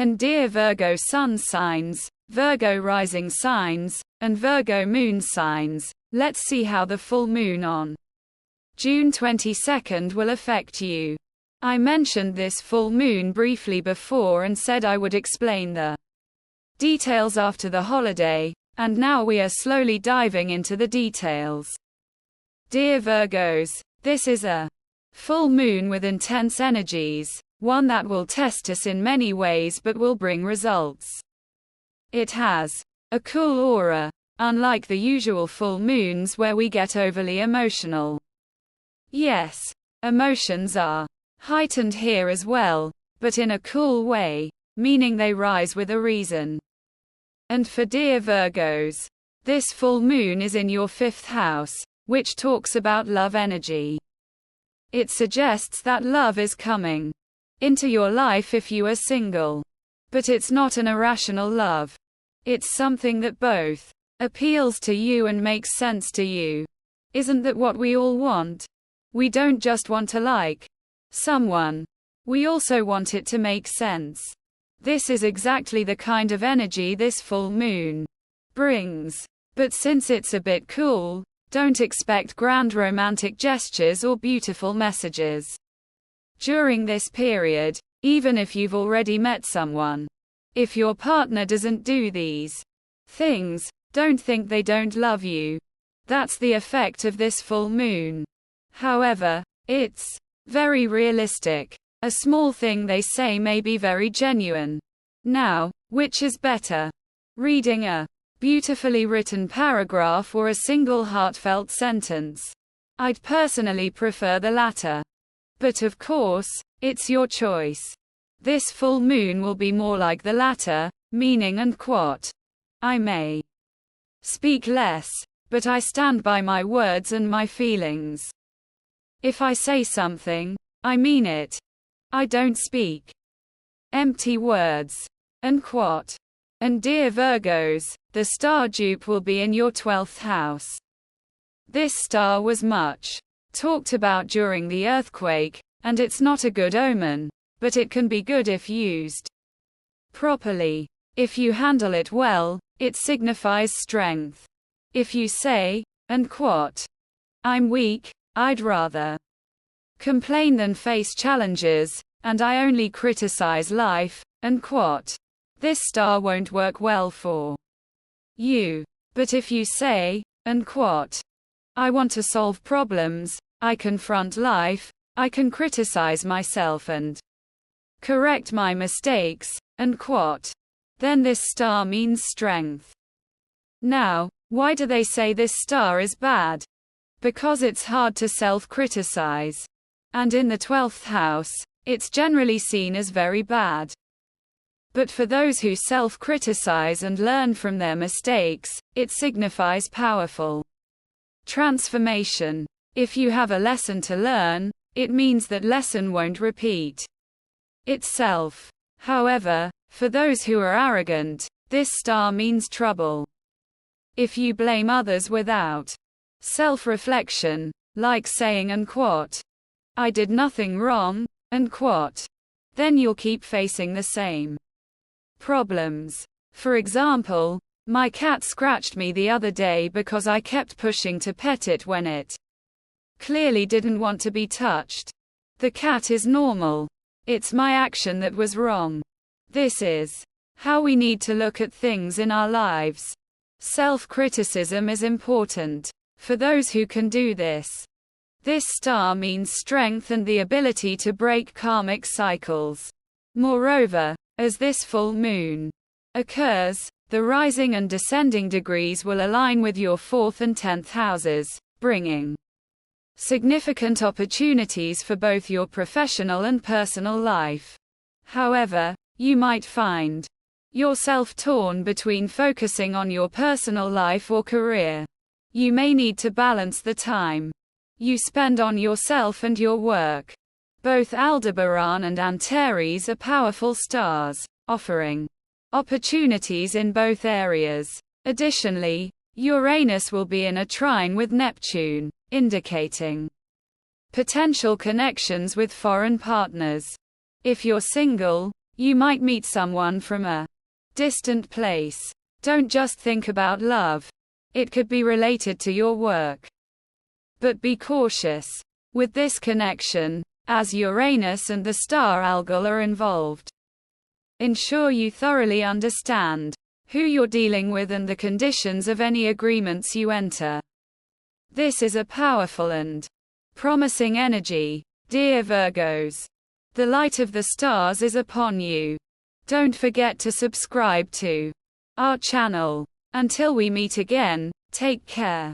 And dear Virgo sun signs, Virgo rising signs, and Virgo moon signs, let's see how the full moon on June 22nd will affect you. I mentioned this full moon briefly before and said I would explain the details after the holiday, and now we are slowly diving into the details. Dear Virgos, this is a full moon with intense energies, one that will test us in many ways but will bring results. It has a cool aura, unlike the usual full moons where we get overly emotional. Yes, emotions are heightened here as well, but in a cool way, meaning they rise with a reason. And for dear Virgos, this full moon is in your 5th house, which talks about love energy. It suggests that love is coming into your life if you are single. But it's not an irrational love. It's something that both appeals to you and makes sense to you. Isn't that what we all want? We don't just want to like someone. We also want it to make sense. This is exactly the kind of energy this full moon brings. But since it's a bit cool, don't expect grand romantic gestures or beautiful messages during this period, even if you've already met someone. If your partner doesn't do these things, don't think they don't love you. That's the effect of this full moon. However, it's very realistic. A small thing they say may be very genuine. Now, which is better? Reading a beautifully written paragraph or a single heartfelt sentence? I'd personally prefer the latter. But of course, it's your choice. This full moon will be more like the latter, meaning and quote. I may speak less, but I stand by my words and my feelings. If I say something, I mean it. I don't speak empty words. And quote. And dear Virgos, the star dupe will be in your 12th house. This star was much talked about during the earthquake, and it's not a good omen, but it can be good if used properly. If you handle it well, it signifies strength. If you say, and quote, I'm weak, I'd rather complain than face challenges, and I only criticize life, and quote, this star won't work well for you. But if you say, and quote, I want to solve problems, I confront life, I can criticize myself and correct my mistakes, and quote, then this star means strength. Now, why do they say this star is bad? Because it's hard to self-criticize. And in the 12th house, it's generally seen as very bad. But for those who self-criticize and learn from their mistakes, it signifies powerful transformation. If you have a lesson to learn, it means that lesson won't repeat itself. However, for those who are arrogant, this star means trouble. If you blame others without self-reflection, like saying and quote, I did nothing wrong, and quote, then you'll keep facing the same problems. For example, my cat scratched me the other day because I kept pushing to pet it when it clearly didn't want to be touched. The cat is normal. It's my action that was wrong. This is how we need to look at things in our lives. Self-criticism is important. For those who can do this, this star means strength and the ability to break karmic cycles. Moreover, as this full moon occurs, the rising and descending degrees will align with your 4th and 10th houses, bringing significant opportunities for both your professional and personal life. However, you might find yourself torn between focusing on your personal life or career. You may need to balance the time you spend on yourself and your work. Both Aldebaran and Antares are powerful stars, offering opportunities in both areas. Additionally, Uranus will be in a trine with Neptune, indicating potential connections with foreign partners. If you're single, You might meet someone from a distant place. Don't just think about love. It could be related to your work. But be cautious with this connection, as Uranus and the star Algol are involved. Ensure you thoroughly understand who you're dealing with and the conditions of any agreements you enter. This is a powerful and promising energy, dear Virgos. The light of the stars is upon you. Don't forget to subscribe to our channel. Until we meet again, take care.